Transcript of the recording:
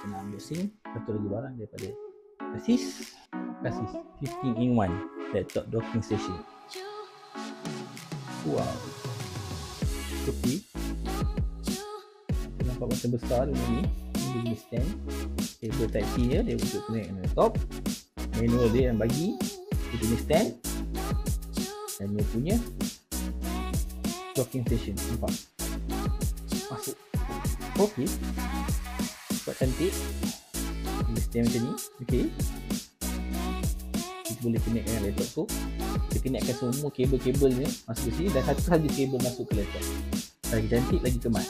kena unboxing satu lagi barang daripada Asus 15-in-1 laptop docking station. Wow, okey, nampak macam besar ni. Ini dia stand, kabel type C dia untuk connect dengan laptop. Manual dia yang bagi dia punya stand dan dia punya docking station. Nampak masuk. Okey, buat cantik. Dia stand macam ni. Okey, kita boleh connect dengan laptop tu. Kita connectkan semua kabel-kabelnya masuk ke sini dan satu saja kabel masuk ke laptop. Lagi cantik, lagi kemas.